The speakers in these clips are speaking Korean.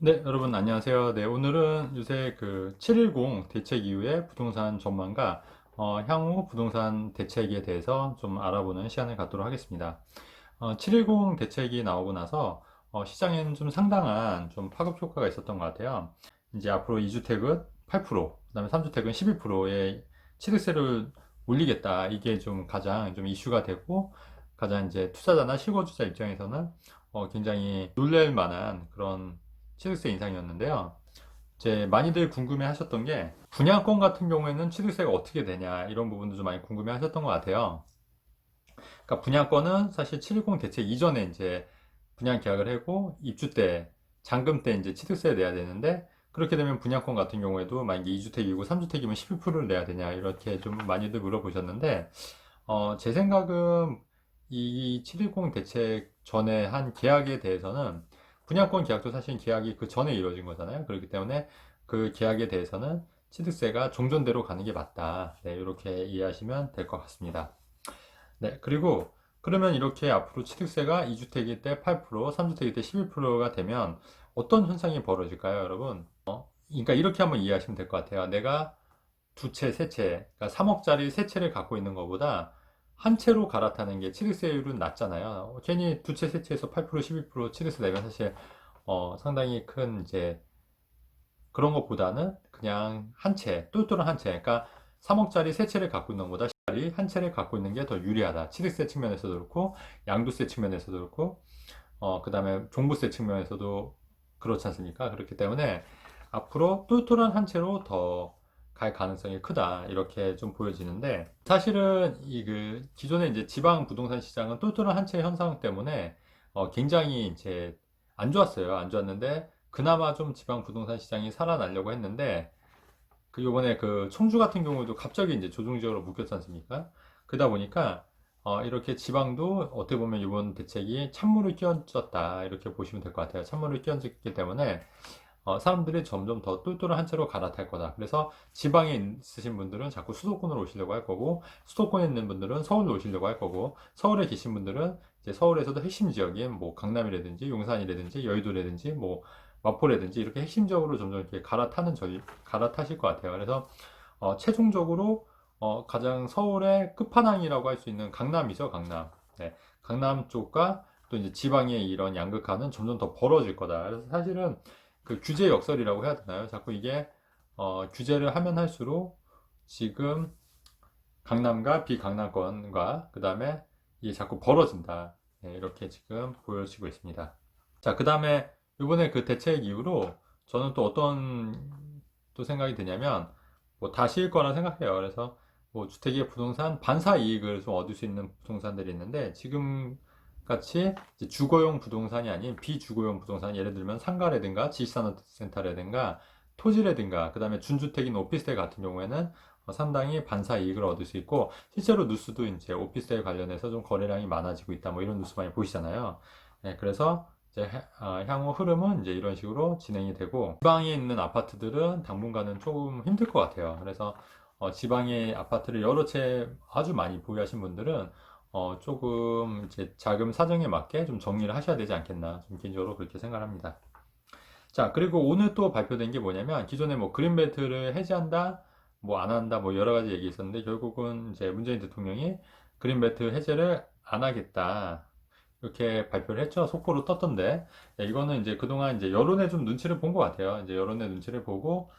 네, 여러분 안녕하세요. 네, 오늘은 요새 그 710 대책 이후에 부동산 전망과 향후 부동산 대책에 대해서 좀 알아보는 시간을 갖도록 하겠습니다. 710 대책이 나오고 나서 시장에는 좀 상당한 좀 파급 효과가 있었던 것 같아요. 이제 앞으로 2주택은 8%, 그다음에 3주택은 12%의 취득세를 올리겠다. 이게 좀 가장 좀 이슈가 되고 가장 이제 투자자나 실거주자 입장에서는 굉장히 놀랄 만한 그런 취득세 인상이었는데요. 이제 많이들 궁금해 하셨던 게 분양권 같은 경우에는 취득세가 어떻게 되냐 이런 부분도 좀 많이 궁금해 하셨던 것 같아요. 그러니까 분양권은 사실 710 대책 이전에 이제 분양 계약을 하고 입주 때 잔금 때 이제 취득세를 내야 되는데 그렇게 되면 분양권 같은 경우에도 만약에 2주택이고 3주택이면 12%를 내야 되냐 이렇게 좀 많이들 물어보셨는데 제 생각은 이 710 대책 전에 한 계약에 대해서는 분양권 계약도 사실 계약이 그 전에 이루어진 거잖아요. 그렇기 때문에 그 계약에 대해서는 취득세가 종전대로 가는 게 맞다. 네, 이렇게 이해하시면 될 것 같습니다. 네, 그리고 그러면 이렇게 앞으로 취득세가 2주택일 때 8%, 3주택일 때 11%가 되면 어떤 현상이 벌어질까요, 여러분? 그러니까 이렇게 한번 이해하시면 될 것 같아요. 내가 두 채, 세 채, 그러니까 3억짜리 세 채를 갖고 있는 것보다 한 채로 갈아타는 게 취득세율은 낮잖아요. 괜히 두 채, 세 채에서 8%, 12% 취득세 내면 사실 상당히 큰 이제 그런 것보다는 그냥 한 채, 똘똘한 한 채, 그러니까 3억짜리 세 채를 갖고 있는 것보다 한 채를 갖고 있는 게 더 유리하다. 취득세 측면에서도 그렇고, 양도세 측면에서도 그렇고, 그 다음에 종부세 측면에서도 그렇지 않습니까? 그렇기 때문에 앞으로 똘똘한 한 채로 더 갈 가능성이 크다. 이렇게 좀 보여지는데, 사실은 이 그 기존의 이제 지방 부동산 시장은 똘똘한 한 채 현상 때문에 굉장히 이제 안 좋았어요. 안 좋았는데, 그나마 좀 지방 부동산 시장이 살아나려고 했는데, 그 요번에 그 청주 같은 경우도 갑자기 이제 조정지역으로 묶였지 않습니까? 그러다 보니까 이렇게 지방도 어떻게 보면 이번 대책이 찬물을 끼얹었다 이렇게 보시면 될 것 같아요. 찬물을 끼얹었기 때문에 사람들이 점점 더 똘똘한 한 채로 갈아탈 거다. 그래서 지방에 있으신 분들은 자꾸 수도권으로 오시려고 할 거고, 수도권에 있는 분들은 서울로 오시려고 할 거고, 서울에 계신 분들은 이제 서울에서도 핵심 지역인 뭐 강남이라든지 용산이라든지 여의도라든지 뭐 마포라든지 이렇게 핵심적으로 점점 이렇게 갈아타실 것 같아요. 그래서 최종적으로 가장 서울의 끝판왕이라고 할 수 있는 강남이죠, 강남. 네, 강남 쪽과 또 이제 지방의 이런 양극화는 점점 더 벌어질 거다. 그래서 사실은 그 규제 역설이라고 해야 되나요? 자꾸 이게 규제를 하면 할수록 지금 강남과 비강남권과 그 다음에 이게 자꾸 벌어진다. 네, 이렇게 지금 보여지고 있습니다. 자, 그 다음에 이번에 그 대책 이후로 저는 또 어떤 또 생각이 드냐면 뭐 다시일 거라 생각해요. 그래서 뭐 주택의 부동산 반사 이익을 좀 얻을 수 있는 부동산들이 있는데 지금 같이 주거용 부동산이 아닌 비주거용 부동산 예를 들면 상가라든가 지식산업센터라든가 토지라든가 그 다음에 준주택인 오피스텔 같은 경우에는 상당히 반사 이익을 얻을 수 있고 실제로 뉴스도 이제 오피스텔 관련해서 좀 거래량이 많아지고 있다 뭐 이런 뉴스 많이 보시잖아요. 네, 그래서 이제 향후 흐름은 이제 이런 식으로 진행이 되고 지방에 있는 아파트들은 당분간은 조금 힘들 것 같아요. 그래서 지방의 아파트를 여러 채 아주 많이 보유하신 분들은 조금 이제 자금 사정에 맞게 좀 정리를 하셔야 되지 않겠나 좀 개인적으로 그렇게 생각합니다. 자, 그리고 오늘 또 발표된 게 뭐냐면 기존에 뭐 그린벨트를 해제한다, 뭐 안 한다, 뭐 여러 가지 얘기 있었는데 결국은 이제 문재인 대통령이 그린벨트 해제를 안 하겠다. 이렇게 발표를 했죠. 속보로 떴던데. 네, 이거는 이제 그동안 이제 여론의 좀 눈치를 본 것 같아요. 이제 여론의 눈치를 보고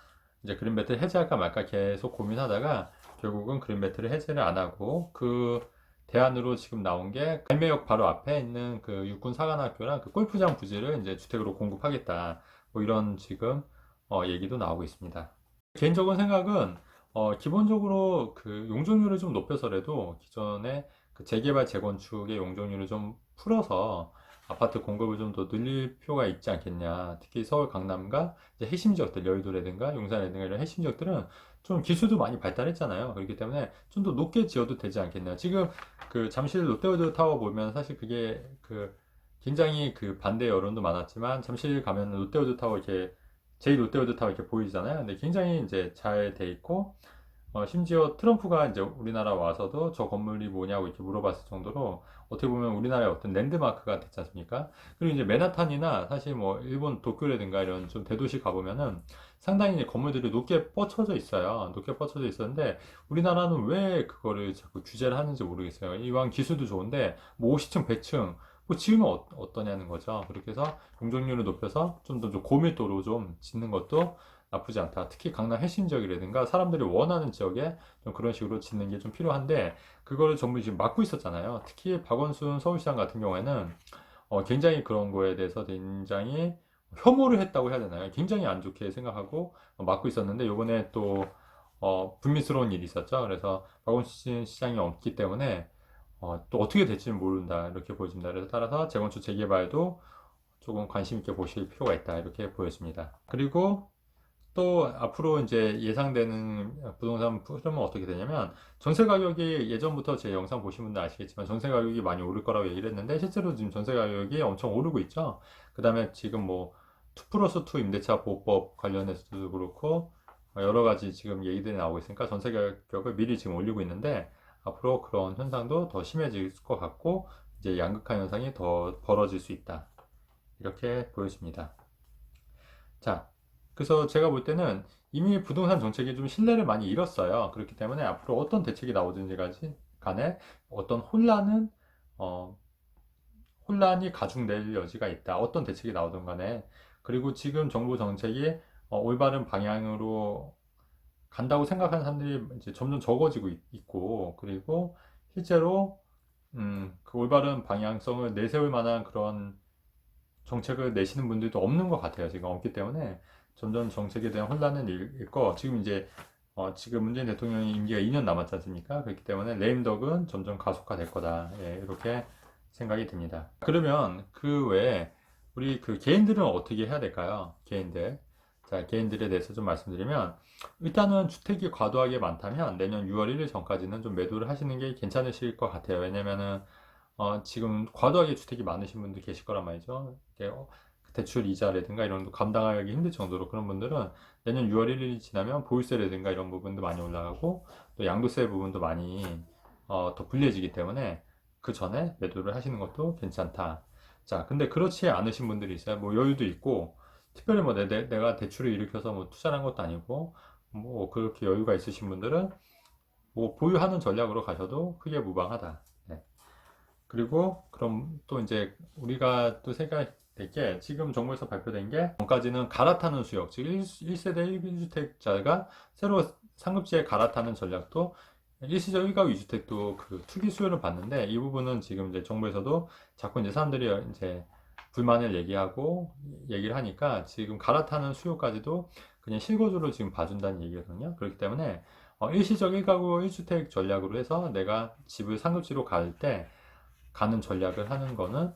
이제 그린벨트 해제할까 말까 계속 고민하다가 결국은 그린벨트를 해제를 안 하고 그 대안으로 지금 나온 게 갈매역 바로 앞에 있는 그 육군 사관학교랑 그 골프장 부지를 이제 주택으로 공급하겠다. 뭐 이런 지금 얘기도 나오고 있습니다. 개인적인 생각은 기본적으로 그 용적률을 좀 높여서라도 기존에 그 재개발 재건축의 용적률을 좀 풀어서 아파트 공급을 좀 더 늘릴 필요가 있지 않겠냐. 특히 서울 강남과 이제 핵심 지역들 여의도라든가 용산이라든가 이런 핵심 지역들은 좀 기술도 많이 발달했잖아요. 그렇기 때문에 좀 더 높게 지어도 되지 않겠냐. 지금 그 잠실 롯데월드 타워 보면 사실 그게 그 굉장히 그 반대 여론도 많았지만 잠실 가면 롯데월드 타워 이렇게 제2 롯데월드 타워 이렇게 보이잖아요. 근데 굉장히 이제 잘 돼 있고 심지어 트럼프가 이제 우리나라 와서도 저 건물이 뭐냐고 이렇게 물어봤을 정도로 어떻게 보면 우리나라의 어떤 랜드마크가 됐지 않습니까? 그리고 이제 맨하탄이나 사실 뭐 일본 도쿄라든가 이런 좀 대도시 가보면은 상당히 이제 건물들이 높게 뻗쳐져 있어요. 높게 뻗쳐져 있었는데 우리나라는 왜 그거를 자꾸 규제를 하는지 모르겠어요. 이왕 기술도 좋은데 뭐 50층, 100층 뭐 지으면 어떠냐는 거죠. 그렇게 해서 용적률을 높여서 좀 더 고밀도로 좀 짓는 것도 나쁘지 않다. 특히 강남 핵심 지역이라든가 사람들이 원하는 지역에 좀 그런 식으로 짓는 게 좀 필요한데 그거를 전부 지금 막고 있었잖아요. 특히 박원순 서울시장 같은 경우에는 굉장히 그런 거에 대해서 굉장히 혐오를 했다고 해야 되나요? 굉장히 안 좋게 생각하고 막고 있었는데 요번에 또 불미스러운 일이 있었죠. 그래서 박원순 시장이 없기 때문에 또 어떻게 될지는 모른다 이렇게 보여집니다. 그래서 따라서 재건축 재개발도 조금 관심 있게 보실 필요가 있다 이렇게 보여집니다. 그리고 또 앞으로 이제 예상되는 부동산 흐름은 어떻게 되냐면 전세 가격이 예전부터 제 영상 보신 분들 아시겠지만 전세 가격이 많이 오를 거라고 얘기를 했는데 실제로 지금 전세 가격이 엄청 오르고 있죠. 그 다음에 지금 뭐 2 플러스 2 임대차 보호법 관련해서도 그렇고 여러 가지 지금 얘기들이 나오고 있으니까 전세 가격을 미리 지금 올리고 있는데 앞으로 그런 현상도 더 심해질 것 같고 이제 양극화 현상이 더 벌어질 수 있다. 이렇게 보여집니다. 자, 그래서 제가 볼 때는 이미 부동산 정책이 좀 신뢰를 많이 잃었어요. 그렇기 때문에 앞으로 어떤 대책이 나오든지 간에 어떤 어, 혼란이 가중될 여지가 있다. 어떤 대책이 나오든 간에. 그리고 지금 정부 정책이 올바른 방향으로 간다고 생각하는 사람들이 이제 점점 적어지고 있고, 그리고 실제로 그 올바른 방향성을 내세울 만한 그런 정책을 내시는 분들도 없는 것 같아요. 지금 없기 때문에 점점 정책에 대한 혼란은 있고 지금 이제 지금 문재인 대통령이 임기가 2년 남았지 않습니까? 그렇기 때문에 레임덕은 점점 가속화될 거다. 예, 이렇게 생각이 듭니다. 그러면 그 외에 우리 그 개인들은 어떻게 해야 될까요? 개인들. 자, 개인들에 대해서 좀 말씀드리면 일단은 주택이 과도하게 많다면 내년 6월 1일 전까지는 좀 매도를 하시는 게 괜찮으실 것 같아요. 왜냐면은 지금 과도하게 주택이 많으신 분들 계실 거란 말이죠. 대출 이자라든가 이런 거 감당하기 힘들 정도로 그런 분들은 내년 6월 1일이 지나면 보유세라든가 이런 부분도 많이 올라가고 또 양도세 부분도 많이 더 불리해지기 때문에 그 전에 매도를 하시는 것도 괜찮다. 자, 근데 그렇지 않으신 분들이 있어요. 뭐 여유도 있고 특별히 뭐 내가 대출을 일으켜서 뭐 투자한 것도 아니고 뭐 그렇게 여유가 있으신 분들은 뭐 보유하는 전략으로 가셔도 크게 무방하다. 네. 그리고 그럼 또 이제 우리가 또 생각될 게 지금 정부에서 발표된 게 전까지는 갈아타는 수요, 즉 1세대 1주택자가 새로 상급지에 갈아타는 전략도 일시적 1가구 2주택도 그 투기 수요를 봤는데 이 부분은 지금 이제 정부에서도 자꾸 이제 사람들이 이제 불만을 얘기를 하니까 지금 갈아타는 수요까지도 그냥 실거주로 지금 봐준다는 얘기거든요. 그렇기 때문에 일시적 1가구 1주택 전략으로 해서 내가 집을 상급지로 갈 때 가는 전략을 하는 거는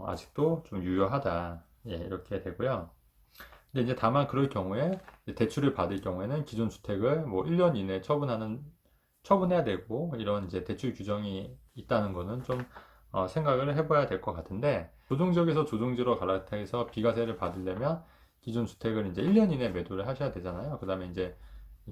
아직도 좀 유효하다. 예, 이렇게 되고요. 근데 이제 다만 그럴 경우에 대출을 받을 경우에는 기존 주택을 뭐 1년 이내 처분해야 되고 이런 이제 대출 규정이 있다는 거는 좀 생각을 해봐야 될 것 같은데 조정지역에서 조정지로 갈아타서 비과세를 받으려면 기존 주택을 이제 1년 이내 매도를 하셔야 되잖아요. 그 다음에 이제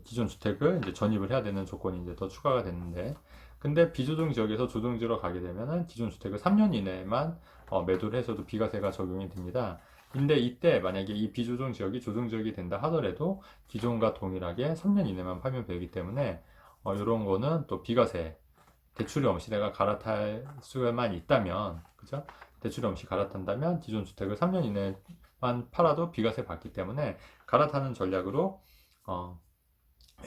기존 주택을 이제 전입을 해야 되는 조건이 이제 더 추가가 됐는데 근데 비조정 지역에서 조정지로 가게 되면은 기존 주택을 3년 이내만 매도를 해서도 비과세가 적용이 됩니다. 근데 이때 만약에 이 비조정 지역이 조정 지역이 된다 하더라도 기존과 동일하게 3년 이내만 팔면 되기 때문에 이런 거는 또 비과세 대출이 없이 내가 갈아탈 수만 있다면 그죠? 대출이 없이 갈아탄다면 기존 주택을 3년 이내만 팔아도 비과세 받기 때문에 갈아타는 전략으로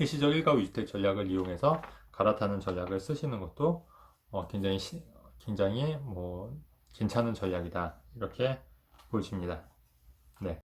일시적 1가구 2주택 전략을 이용해서 갈아타는 전략을 쓰시는 것도 굉장히 뭐 괜찮은 전략이다 이렇게 보여집니다. 네.